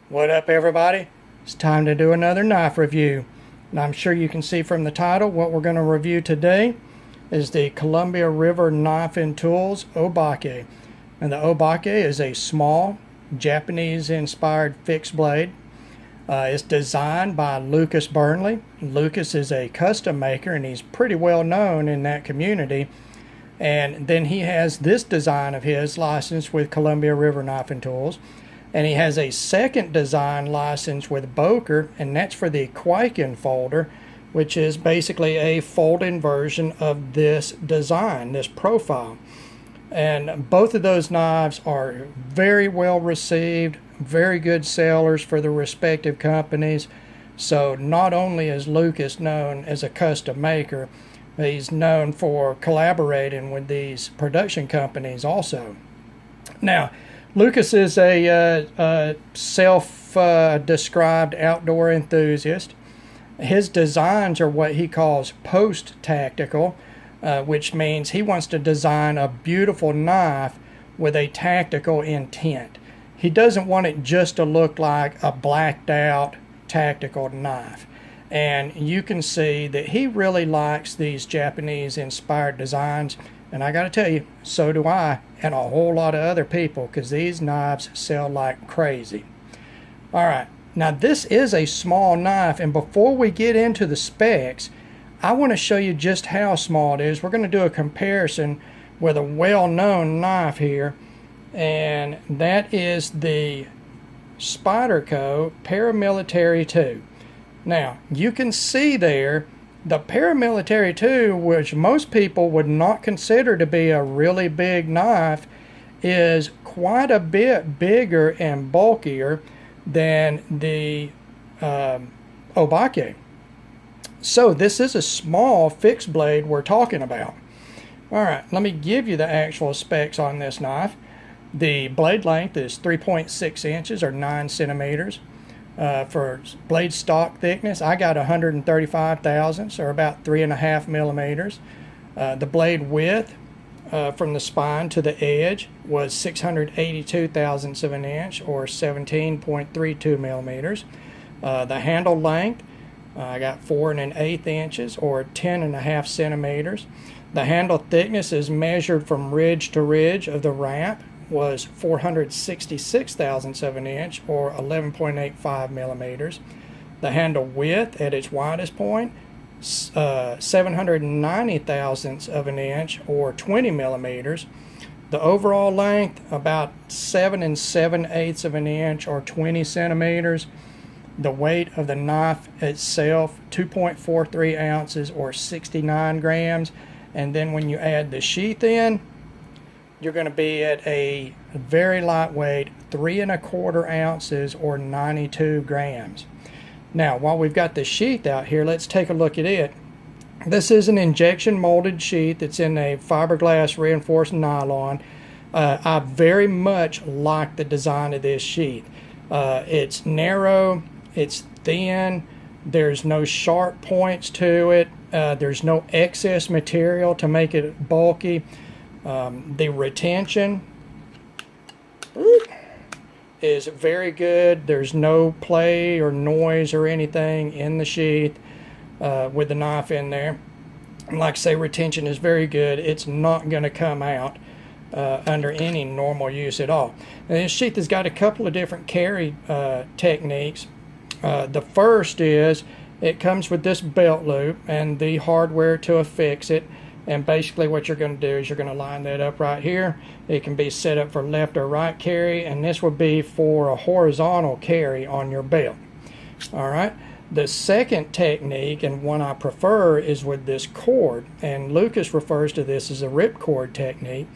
What up, everybody? It's time to do another knife review. And I'm sure you can see from the title what we're going to review today is the Columbia River Knife and Tools Obake. And the Obake is a small Japanese-inspired fixed blade. It's designed by Lucas Burnley. Lucas is a custom maker and he's pretty well known in that community. And then he has this design of his licensed with Columbia River Knife and Tools. And he has a second design license with Boker, and that's for the Quaken folder, which is basically a folding version of this design, this profile. And both of those knives are very well received, very good sellers for the respective companies. So not only is Lucas known as a custom maker, but he's known for collaborating with these production companies also. Now, Lucas is a self-described outdoor enthusiast. His designs are what he calls post-tactical, which means he wants to design a beautiful knife with a tactical intent. He doesn't want it just to look like a blacked out tactical knife. And you can see that he really likes these Japanese-inspired designs. And I got to tell you, so do I, and a whole lot of other people, because these knives sell like crazy. All right, now this is a small knife, and before we get into the specs, I want to show you just how small it is. We're going to do a comparison with a well-known knife here, and that is the Spyderco Paramilitary 2. Now, you can see there the Paramilitary 2, which most people would not consider to be a really big knife, is quite a bit bigger and bulkier than the Obake. So this is a small fixed blade we're talking about. All right, let me give you the actual specs on this knife. The blade length is 3.6 inches or 9 centimeters. For blade stock thickness, I got 135 thousandths, or about 3.5 millimeters. The blade width from the spine to the edge was 682 thousandths of an inch, or 17.32 millimeters. The handle length, I got 4 1/8 inches, or 10.5 centimeters. The handle thickness is measured from ridge to ridge of the ramp, was 466 thousandths of an inch, or 11.85 millimeters. The handle width at its widest point, 790 thousandths of an inch, or 20 millimeters. The overall length, about 7 7/8 of an inch, or 20 centimeters. The weight of the knife itself, 2.43 ounces, or 69 grams. And then when you add the sheath in, you're going to be at a very lightweight 3.25 ounces, or 92 grams. Now, while we've got the sheath out here, let's take a look at it. This is an injection molded sheath. It's in a fiberglass reinforced nylon. I very much like the design of this sheath. It's narrow, it's thin, there's no sharp points to it, there's no excess material to make it bulky. The retention is very good. There's no play or noise or anything in the sheath with the knife in there. And like I say, retention is very good. It's not going to come out under any normal use at all. And this sheath has got a couple of different carry techniques. The first is it comes with this belt loop and the hardware to affix it. And basically what you're going to do is you're going to line that up right here. It can be set up for left or right carry, and this would be for a horizontal carry on your belt. All right. The second technique, and one I prefer, is with this cord. And Lucas refers to this as a ripcord technique.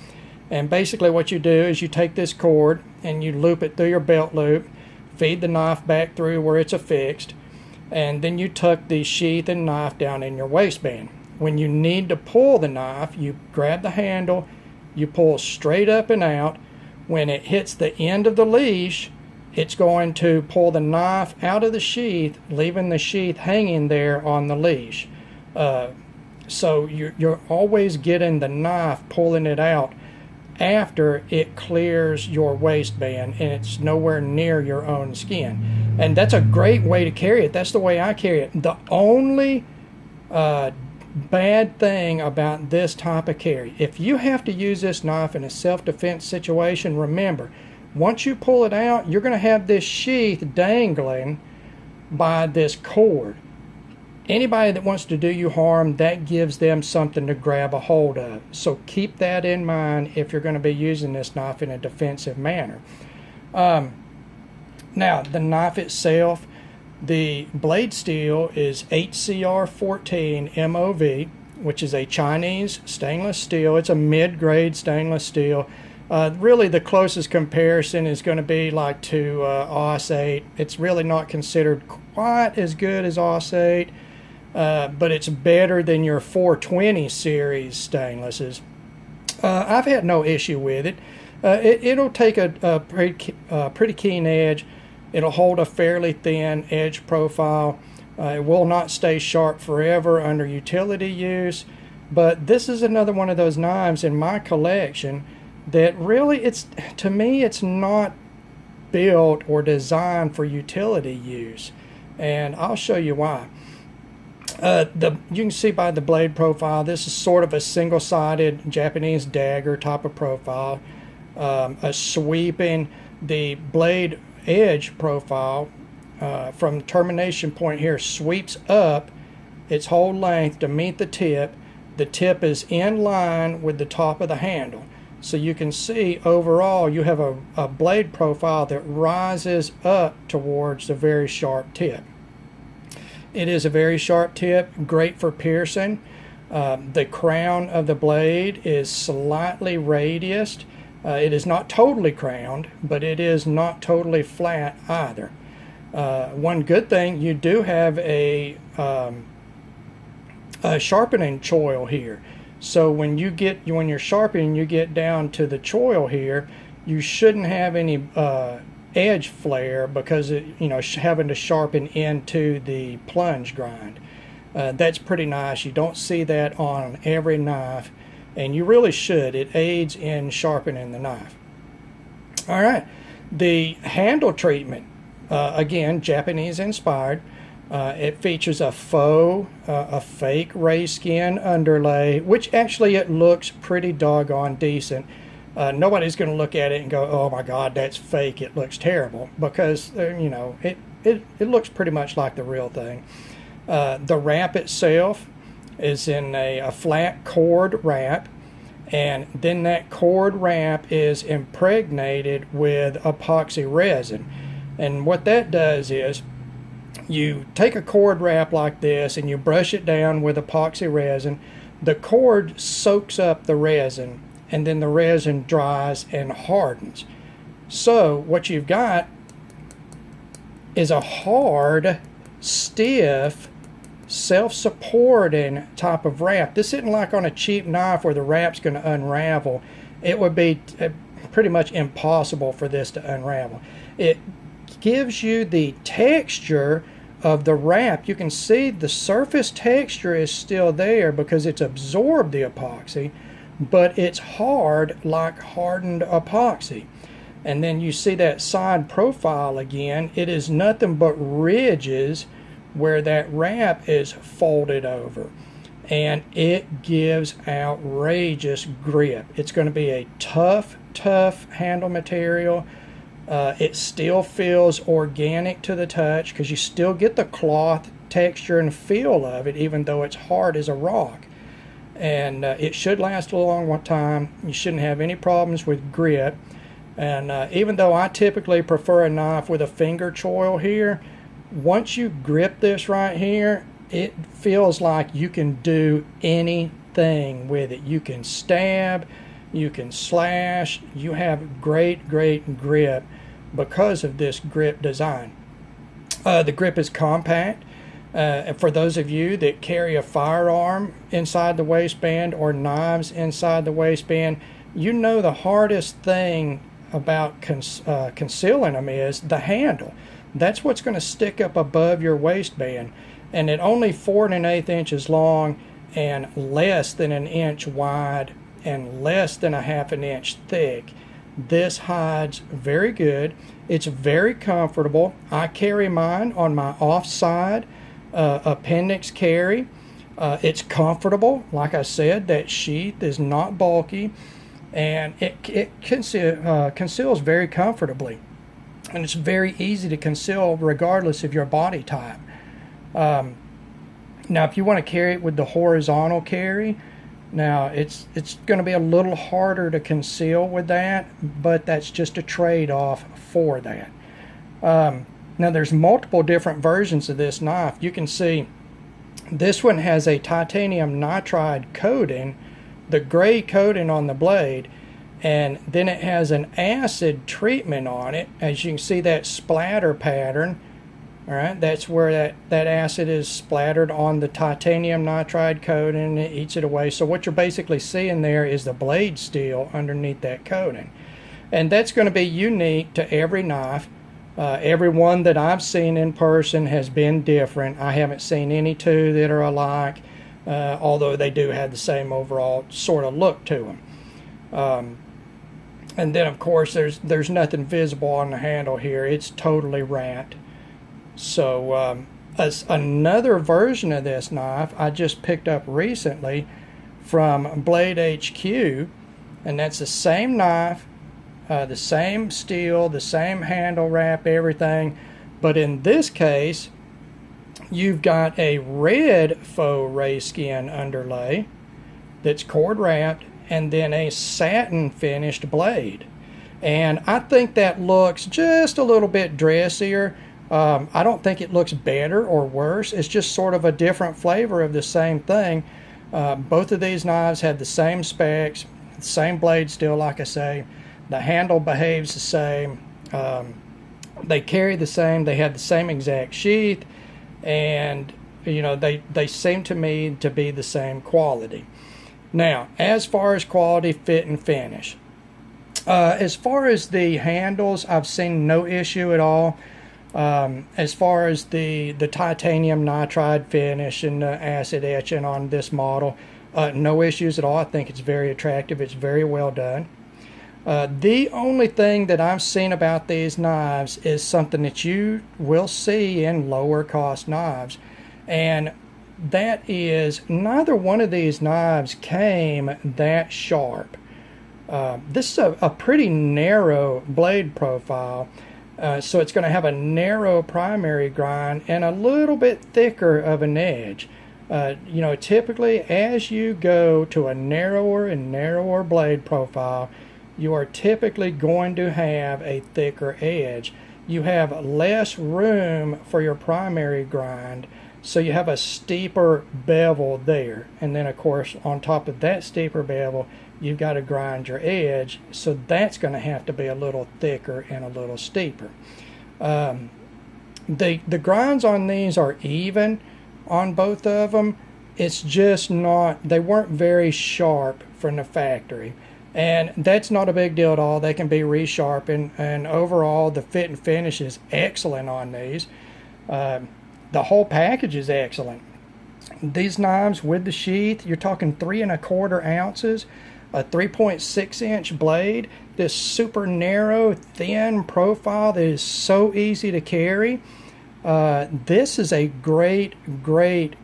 And basically what you do is you take this cord and you loop it through your belt loop, feed the knife back through where it's affixed, and then you tuck the sheath and knife down in your waistband. When you need to pull the knife, you grab the handle, you pull straight up and out. When it hits the end of the leash, it's going to pull the knife out of the sheath, leaving the sheath hanging there on the leash. So you're always getting the knife, pulling it out after it clears your waistband and it's nowhere near your own skin. And that's a great way to carry it. That's the way I carry it. The only bad thing about this type of carry, if you have to use this knife in a self-defense situation, remember, once you pull it out, you're going to have this sheath dangling by this cord. Anybody that wants to do you harm, that gives them something to grab a hold of. So keep that in mind if you're going to be using this knife in a defensive manner. Now, the knife itself, the blade steel is HCR14 MOV, which is a Chinese stainless steel. It's a mid-grade stainless steel. Really, the closest comparison is going to be like to AUS 8. It's really not considered quite as good as AUS 8. But it's better than your 420 series stainlesses. I've had no issue with it. It'll take a pretty keen edge. It'll hold a fairly thin edge profile. It will not stay sharp forever under utility use. But this is another one of those knives in my collection that really, to me, it's not built or designed for utility use. And I'll show you why. You can see by the blade profile, this is sort of a single-sided Japanese dagger type of profile. A sweeping, the blade edge profile from the termination point here sweeps up its whole length to meet the tip. The tip is in line with the top of the handle. So you can see overall you have a blade profile that rises up towards the very sharp tip. It is a very sharp tip, great for piercing. The crown of the blade is slightly radiused. It is not totally crowned, but it is not totally flat either. One good thing, you do have a sharpening choil here. So when you're sharpening, you get down to the choil here, you shouldn't have any edge flare because having to sharpen into the plunge grind. That's pretty nice. You don't see that on every knife, and you really should. It aids in sharpening the knife. All right, the handle treatment, again, Japanese inspired. It features a fake ray skin underlay, which actually it looks pretty doggone decent. Nobody's going to look at it and go, oh my God, that's fake, it looks terrible, because it looks pretty much like the real thing. The wrap itself is in a flat cord wrap, and then that cord wrap is impregnated with epoxy resin. And what that does is you take a cord wrap like this and you brush it down with epoxy resin. The cord soaks up the resin, and then the resin dries and hardens. So what you've got is a hard, stiff, self-supporting type of wrap. This isn't like on a cheap knife where the wrap's going to unravel. It would be pretty much impossible for this to unravel. It gives you the texture of the wrap. You can see the surface texture is still there because it's absorbed the epoxy, but it's hard like hardened epoxy. And then you see that side profile again. It is nothing but ridges where that wrap is folded over, and it gives outrageous grip. It's going to be a tough handle material. It still feels organic to the touch because you still get the cloth texture and feel of it, even though it's hard as a rock. And it should last a long time. You shouldn't have any problems with grip. And even though I typically prefer a knife with a finger choil here, once you grip this right here, it feels like you can do anything with it. You can stab, you can slash, you have great grip because of this grip design. The grip is compact. For those of you that carry a firearm inside the waistband or knives inside the waistband, you know the hardest thing about concealing them is the handle. That's what's going to stick up above your waistband. And at only 4 1/8 inches long and less than an inch wide and less than a half an inch thick. This hides very good. It's very comfortable. I carry mine on my offside appendix carry. It's comfortable. Like I said, that sheath is not bulky, and it conceals very comfortably. And it's very easy to conceal regardless of your body type. Now, if you want to carry it with the horizontal carry, now it's going to be a little harder to conceal with that, but that's just a trade-off for that. Now, there's multiple different versions of this knife. You can see this one has a titanium nitride coating, the gray coating on the blade, and then it has an acid treatment on it. As you can see, that splatter pattern, all right, that's where that acid is splattered on the titanium nitride coating, and it eats it away. So what you're basically seeing there is the blade steel underneath that coating. And that's going to be unique to every knife. Every one that I've seen in person has been different. I haven't seen any two that are alike, although they do have the same overall sort of look to them. And then, of course, there's nothing visible on the handle here. It's totally wrapped. So another version of this knife I just picked up recently from Blade HQ, and that's the same knife, the same steel, the same handle wrap, everything. But in this case, you've got a red faux ray skin underlay that's cord wrapped, and then a satin finished blade. And I think that looks just a little bit dressier. I don't think it looks better or worse. It's just sort of a different flavor of the same thing. Both of these knives have the same specs, the same blade steel, like I say. The handle behaves the same. They carry the same. They have the same exact sheath. And, you know, they seem to me to be the same quality. Now, as far as quality, fit, and finish. As far as the handles, I've seen no issue at all. As far as the titanium nitride finish and the acid etching on this model, no issues at all. I think it's very attractive. It's very well done. The only thing that I've seen about these knives is something that you will see in lower cost knives, and that is neither one of these knives came that sharp. This is a pretty narrow blade profile, so it's going to have a narrow primary grind and a little bit thicker of an edge. You know, typically as you go to a narrower and narrower blade profile, you are typically going to have a thicker edge. You have less room for your primary grind, so you have a steeper bevel there. And then, of course, on top of that steeper bevel, you've got to grind your edge, so that's going to have to be a little thicker and a little steeper. The grinds on these are even on both of them. It's just not, they weren't very sharp from the factory. And that's not a big deal at all. They can be resharpened, and overall the fit and finish is excellent on these. The whole package is excellent. These knives with the sheath, you're talking 3 1/4 ounces, a 3.6 inch blade, this super narrow, thin profile that is so easy to carry. This is a great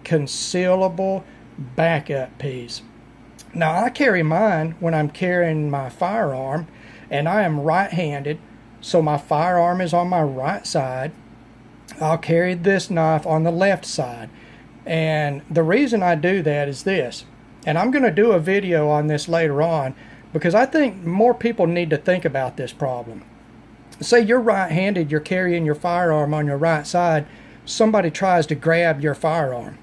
concealable backup piece. Now, I carry mine when I'm carrying my firearm, and I am right-handed, so my firearm is on my right side. I'll carry this knife on the left side. And the reason I do that is this, and I'm going to do a video on this later on, because I think more people need to think about this problem. Say you're right-handed, you're carrying your firearm on your right side, somebody tries to grab your firearm.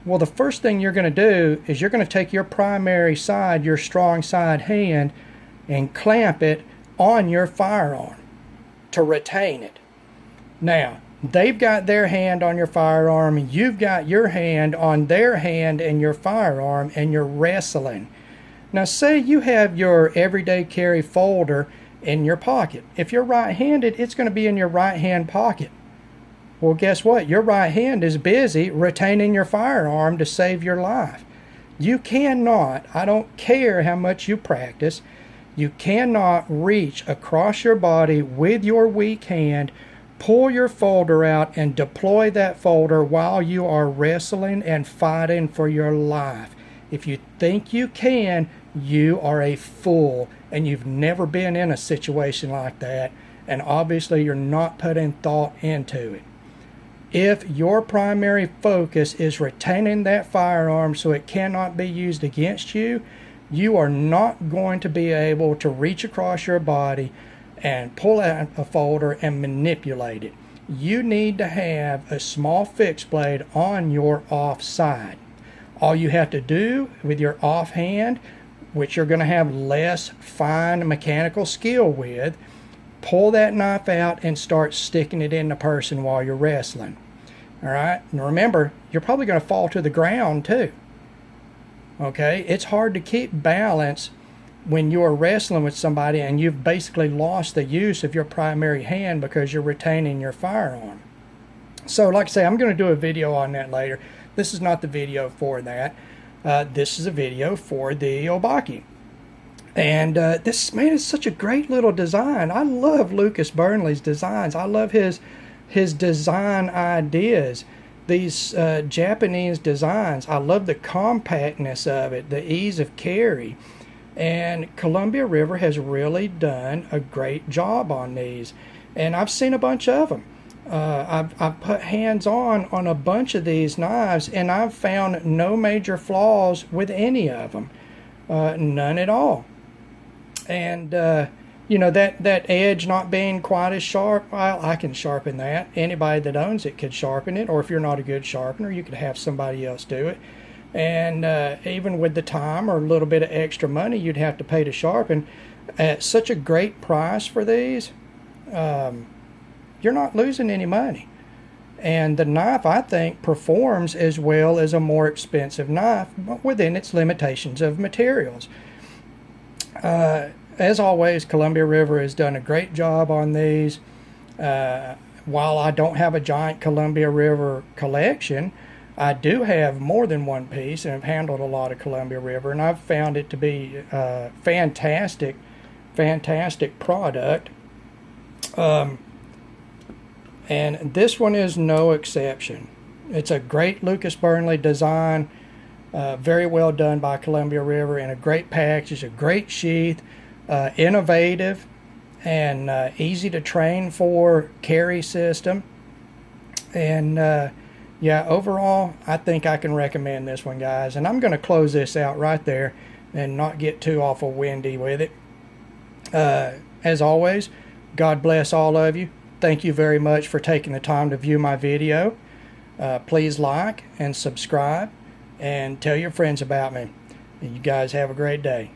Well, the first thing you're going to do is you're going to take your primary side, your strong side hand, and clamp it on your firearm to retain it. Now, they've got their hand on your firearm, you've got your hand on their hand and your firearm, and you're wrestling. Now, say you have your everyday carry folder in your pocket. If you're right-handed, it's going to be in your right-hand pocket. Well, guess what? Your right hand is busy retaining your firearm to save your life. You cannot, I don't care how much you practice, you cannot reach across your body with your weak hand, pull your folder out, and deploy that folder while you are wrestling and fighting for your life. If you think you can, you are a fool, and you've never been in a situation like that, and obviously you're not putting thought into it. If your primary focus is retaining that firearm so it cannot be used against you, you are not going to be able to reach across your body and pull out a folder and manipulate it. You need to have a small fixed blade on your off side. All you have to do with your off hand, which you're going to have less fine mechanical skill with, pull that knife out and start sticking it in the person while you're wrestling. All right, and remember, you're probably going to fall to the ground too. Okay, it's hard to keep balance when you're wrestling with somebody and you've basically lost the use of your primary hand because you're retaining your firearm. So like I say, I'm going to do a video on that later. This is not the video for that. This is a video for the Obake. And this, man, is such a great little design. I love Lucas Burnley's designs. I love his design ideas. These Japanese designs, I love the compactness of it, the ease of carry. And Columbia River has really done a great job on these. And I've seen a bunch of them. I've put hands on a bunch of these knives, and I've found no major flaws with any of them. None at all. And you know, that edge not being quite as sharp, well, I can sharpen that. Anybody that owns it could sharpen it, or if you're not a good sharpener, you could have somebody else do it. And even with the time or a little bit of extra money you'd have to pay to sharpen, at such a great price for these, you're not losing any money. And the knife, I think, performs as well as a more expensive knife, but within its limitations of materials. As always, Columbia River has done a great job on these. While I don't have a giant Columbia River collection, I do have more than one piece and have handled a lot of Columbia River, and I've found it to be a fantastic product. And this one is no exception. It's a great Lucas Burnley design, very well done by Columbia River, and a great package, a great sheath, innovative and easy to train for carry system. And yeah, overall, I think I can recommend this one, guys. And I'm going to close this out right there and not get too awful windy with it. As always, God bless all of you. Thank you very much for taking the time to view my video. Please like and subscribe and tell your friends about me. You guys have a great day.